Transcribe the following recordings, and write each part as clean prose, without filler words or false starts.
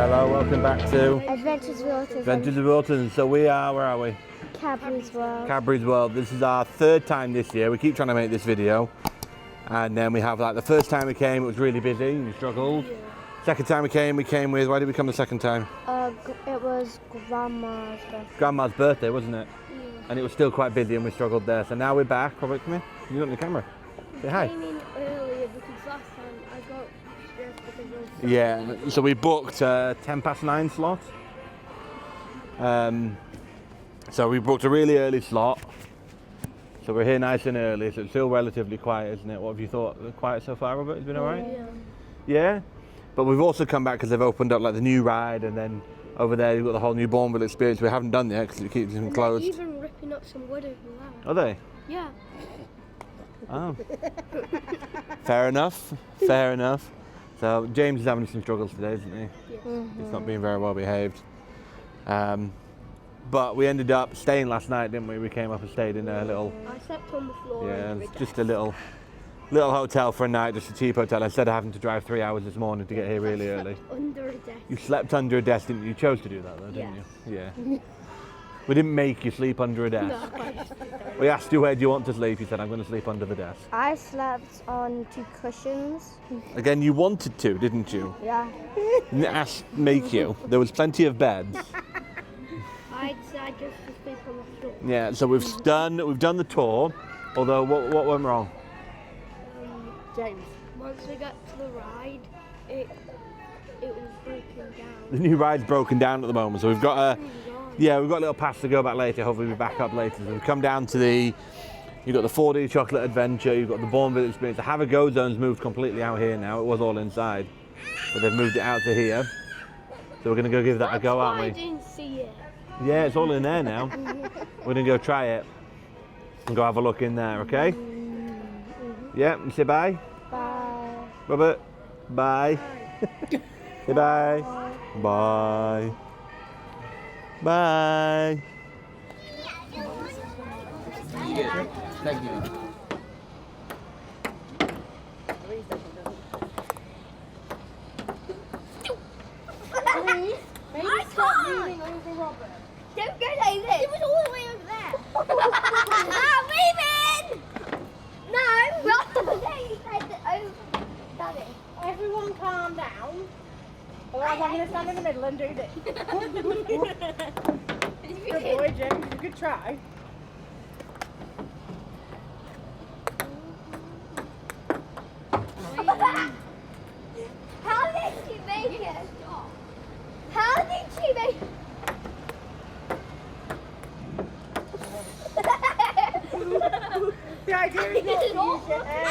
Hello, welcome back to Adventures Wilton. Adventures of Wilton. So we are, where are we? Cadburys World. Cadburys World. This is our third time this year. We keep trying to make this video. And then we have like the first time we came, it was really busy, we struggled. Yeah. Second time we came with, why did we come the second time? It was Grandma's birthday. Grandma's birthday, wasn't it? Yeah. And it was still quite busy and we struggled there. So now we're back. Robert, come here. You got the camera. Say hi. I came in earlier because last time I got stressed because it was... Yeah, so we booked a 9:10 slot. So we booked a really early slot. So we're here nice and early, so it's still relatively quiet, isn't it? What have you thought? Quiet so far, Robert? It's been alright? Yeah. Yeah? But we've also come back because they've opened up like the new ride, and then over there you've got the whole new Bourneville experience we haven't done yet because it keeps them closed. They're even ripping up some wood over there. Are they? Yeah. Oh. Fair enough. Fair enough. So James is having some struggles today, isn't he? Yes. Mm-hmm. He's not being very well behaved. But we ended up staying last night, didn't we? We came up and stayed in a little... I slept on the floor. Yeah, it's just a little hotel for a night, just a cheap hotel, instead of having to drive 3 hours this morning to get here really early. Under a desk. You slept under a desk, didn't you? You chose to do that though, didn't you? Yeah. We didn't make you sleep under a desk. No. We asked you where do you want to sleep, you said I'm going to sleep under the desk. I slept on 2 cushions. Again, you wanted to, didn't you? Yeah. You didn't ask make you. There was plenty of beds. I decided just to sleep on the floor. Yeah, so we've done the tour, although what went wrong? James. Once we got to the ride, it was broken down. The new ride's broken down at the moment, so we've got we've got a little pass to go back later. Hopefully we'll be back up later. So we've come down to you've got the 4D chocolate adventure, you've got the Bourneville experience. The Have a Go zone's moved completely out here now. It was all inside, but they've moved it out to here. So we're gonna go give that a go, aren't we? I didn't see it. Yeah, it's all in there now. We're gonna go try it and go have a look in there, okay? Yeah, you say bye. Bye. Robert, bye. Say bye. Bye. Bye. Thank you. I can't! Don't go like this! It was all the way over there! I'm leaving! No! Everyone calm down. Otherwise I'm going to stand in the middle and do this. Good boy, Jim. Good try. How did she make it? How did she make it? The idea is not to use your hair.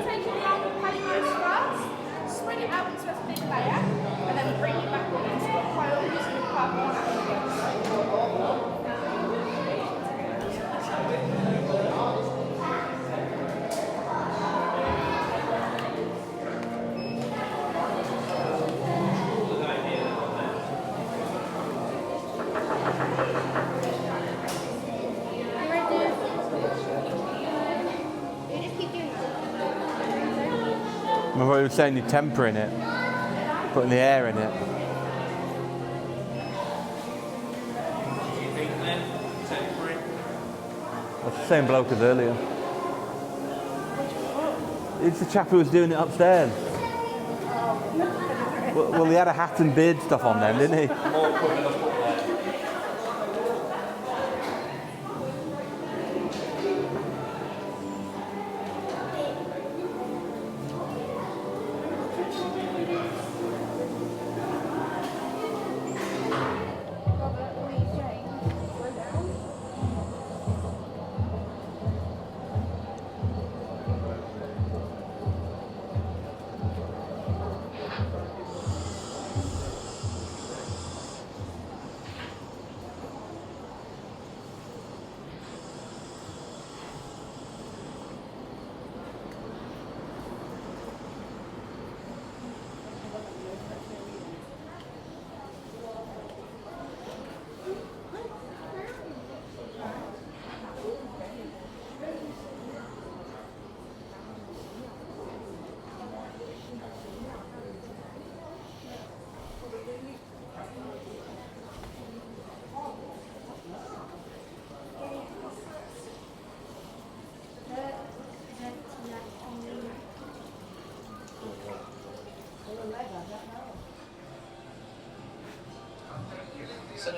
Take it down the pantyhose first, spread it out into a thin layer, and then bring it back up into a pile using the purple napkin. Remember what you were saying, you're tempering it, putting the air in it. That's the same bloke as earlier. It's the chap who was doing it upstairs. Well, he had a hat and beard stuff on then, didn't he?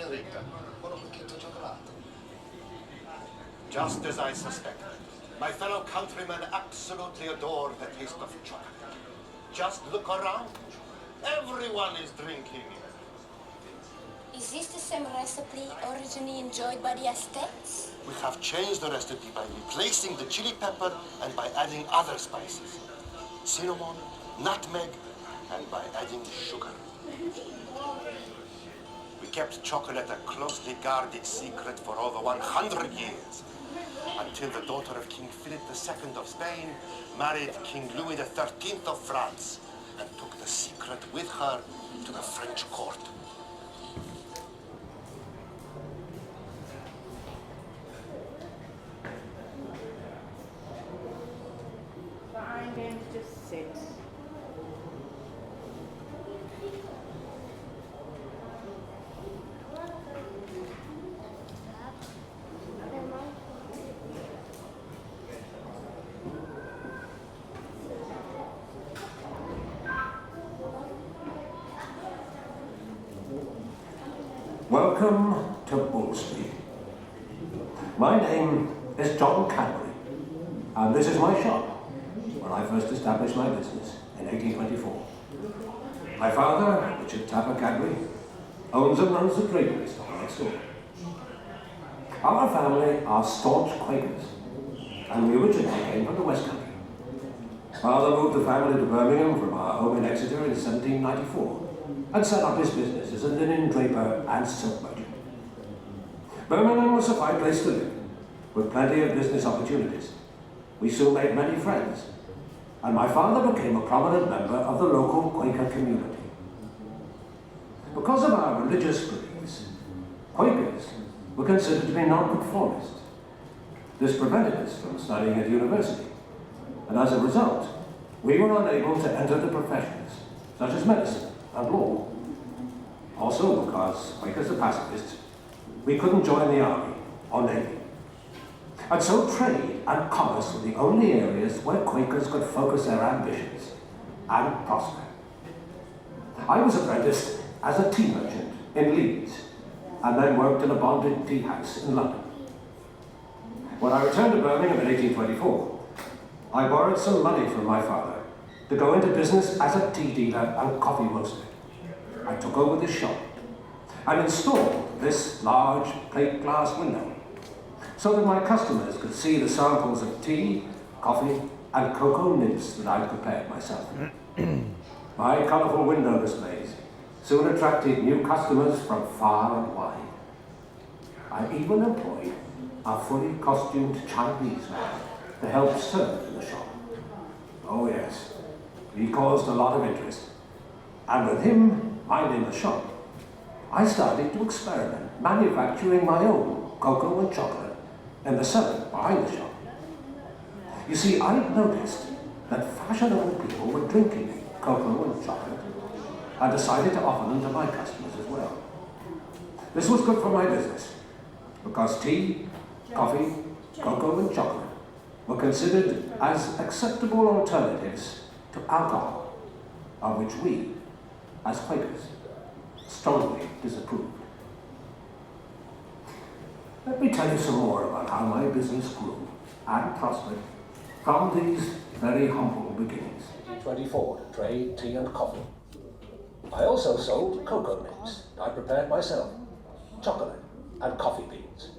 America for un pacchetto di cioccolato. Just as I suspected, my fellow countrymen absolutely adore the taste of chocolate. Just look around. Everyone is drinking it. Is this the same recipe originally enjoyed by the Aztecs? We have changed the recipe by replacing the chili pepper and by adding other spices. Cinnamon, nutmeg, and by adding sugar. We kept chocolate a closely guarded secret for over 100 years, until the daughter of King Philip II of Spain married King Louis XIII of France and took the secret with her to the French court. Fine, games just sit. Welcome to Bull Street. My name is John Cadbury, and this is my shop, where I first established my business in 1824. My father, Richard Tapper Cadbury, owns and runs the drapery store next door. Our family are staunch Quakers, and we originally came from the West Country. Father moved the family to Birmingham from our home in Exeter in 1794 and set up his business as a linen draper and silk merchant. Birmingham was a fine place to live, with plenty of business opportunities. We soon made many friends, and my father became a prominent member of the local Quaker community. Because of our religious beliefs, Quakers were considered to be nonconformist. This prevented us from studying at university, and as a result, we were unable to enter the professions, such as medicine and law. Also, because Quakers are pacifists, we couldn't join the army or navy. And so trade and commerce were the only areas where Quakers could focus their ambitions and prosper. I was apprenticed as a tea merchant in Leeds, and then worked in a bonded tea house in London. When I returned to Birmingham in 1824, I borrowed some money from my father to go into business as a tea dealer and coffee roaster. I took over this shop and installed this large plate glass window so that my customers could see the samples of tea, coffee, and cocoa nibs that I'd prepared myself. My colourful window displays soon attracted new customers from far and wide. I even employed a fully costumed Chinese man to help serve in the shop. Oh yes, he caused a lot of interest. And with him minding the shop, I started to experiment manufacturing my own cocoa and chocolate in the cellar behind the shop. You see, I noticed that fashionable people were drinking cocoa and chocolate. I decided to offer them to my customers as well. This was good for my business, because tea, coffee, cocoa and chocolate were considered as acceptable alternatives to alcohol, of which we, as Quakers, strongly disapproved. Let me tell you some more about how my business grew and prospered from these very humble beginnings. 24 to trade tea and coffee. I also sold cocoa nibs I prepared myself, chocolate and coffee beans.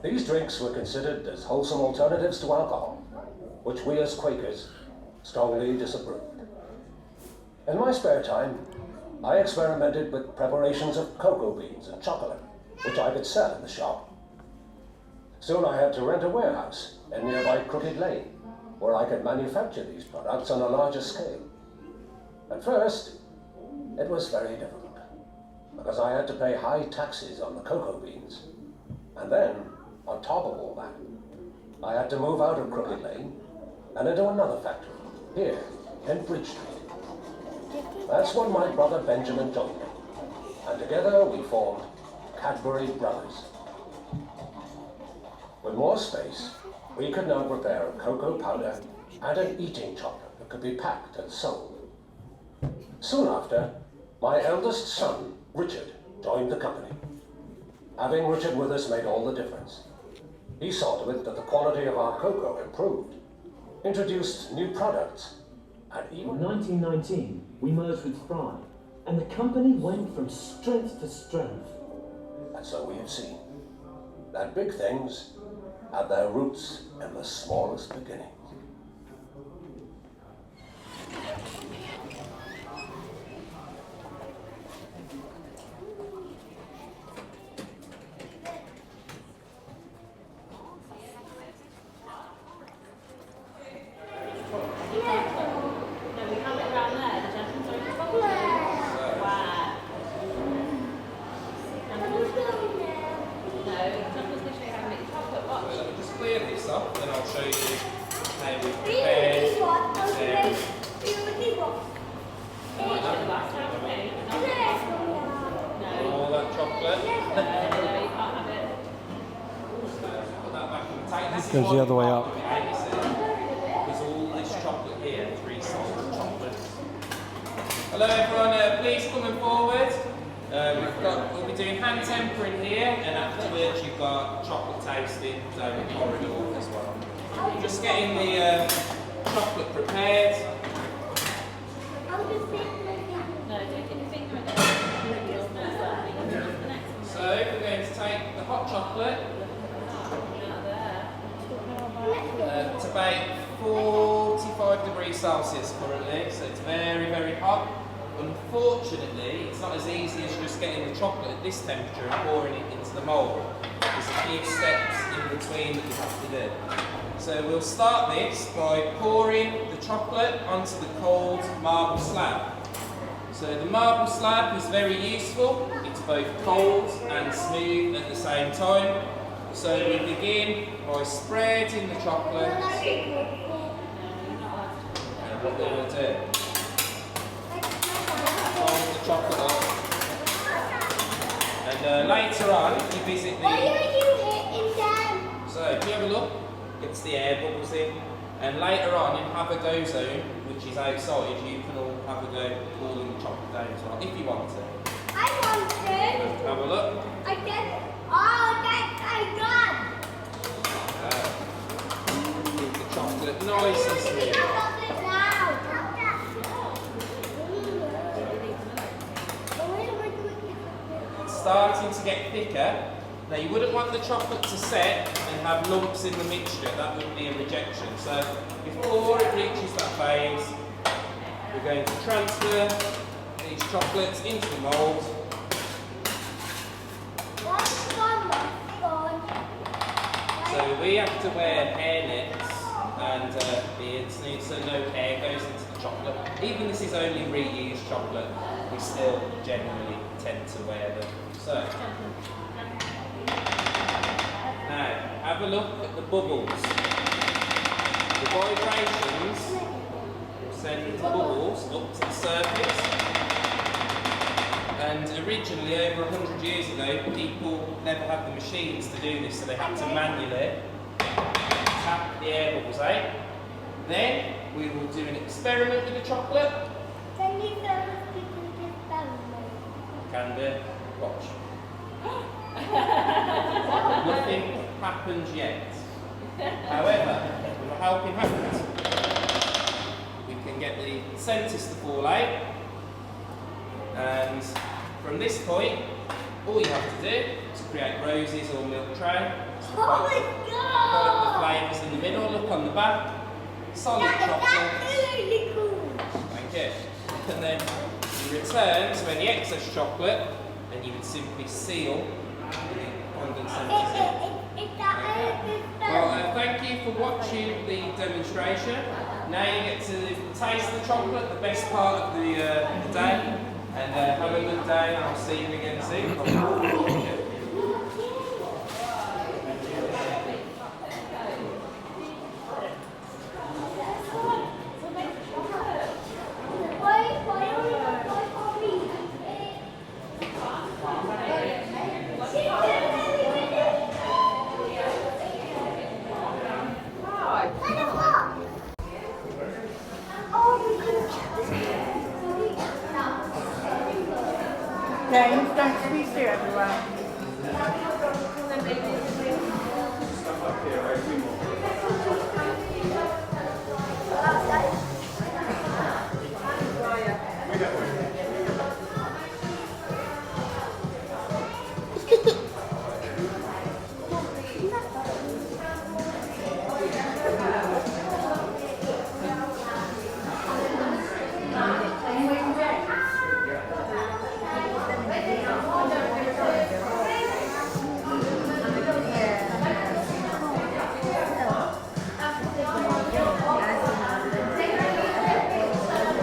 These drinks were considered as wholesome alternatives to alcohol, which we as Quakers strongly disapproved. In my spare time, I experimented with preparations of cocoa beans and chocolate, which I could sell in the shop. Soon I had to rent a warehouse in nearby Crooked Lane, where I could manufacture these products on a larger scale. At first, it was very difficult, because I had to pay high taxes on the cocoa beans. And then, on top of all that, I had to move out of Crooked Lane and into another factory, here in Bridge Street. That's when my brother Benjamin joined me, and together we formed Cadbury Brothers. With more space, we could now prepare a cocoa powder and an eating chocolate that could be packed and sold. Soon after, my eldest son, Richard, joined the company, Having Richard with us made all the difference. He saw to it that the quality of our cocoa improved, introduced new products, and In even 1919, we merged with Fry, and the company went from strength to strength. And so we have seen that big things have their roots in the smallest beginnings. Clear this up, then I'll show you how we prepare all that chocolate. Put that back on the tank. This is Goes the other way up. There's all this chocolate here, 3 solid chocolates. Hello everyone, please coming forward. We'll be doing hand tempering here, and afterwards you've got chocolate tasting down the corridor as well. Just getting the chocolate prepared. So we're going to take the hot chocolate to about 45 degrees Celsius currently, so it's very, very hot. Unfortunately, it's not as easy as just getting the chocolate at this temperature and pouring it into the mould. There's a few steps in between that you have to do. So we'll start this by pouring the chocolate onto the cold marble slab. So the marble slab is very useful. It's both cold and smooth at the same time. So we begin by spreading the chocolate. And what we will do, fold the chocolate up. And later on, you visit the... So if you have a look, it's the air bubbles in. And later on, in Have-A-Go zone, which is outside, you can all have a go cooling the chocolate down as well, if you want to. I want to. Have a look. I did. Oh, that's I done. Keep the chocolate nice and smooth. It's starting to get thicker. Now you wouldn't want the chocolate to set and have lumps in the mixture, that would be a rejection. So before it reaches that phase, we're going to transfer these chocolates into the mould. So we have to wear hairnets and beards so no hair goes into the chocolate. Even this is only reused chocolate, we still generally tend to wear them. So. Now, have a look at the bubbles. The vibrations will send the bubbles up to the surface. And originally, over 100 years ago, people never had the machines to do this, so they had to manually tap the air bubbles out. Then, we will do an experiment with the chocolate. Can you tell us people this experiment? Can do. Watch. Nothing happens yet. However, with a helping hand, we can get the centres to fall out, and from this point, all you have to do is create roses or milk tray. Oh my God! The flavours in the middle, look on the back, solid chocolate. That's really cool. Thank you. And then you return to any excess chocolate, and you would simply seal the condensate. Well, thank you for watching the demonstration. Now you get to taste the chocolate, the best part of the day. And have a good day, and I'll see you again soon. James, don't squeeze through everywhere.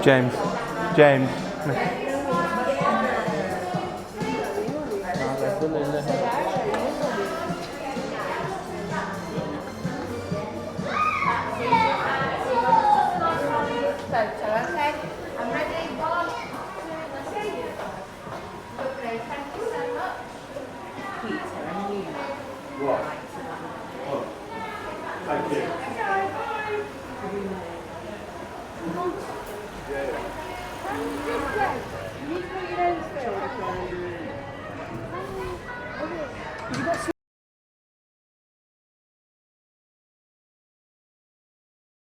James. James. Okay, I'm ready. Okay, thank you so much. Thank you. You got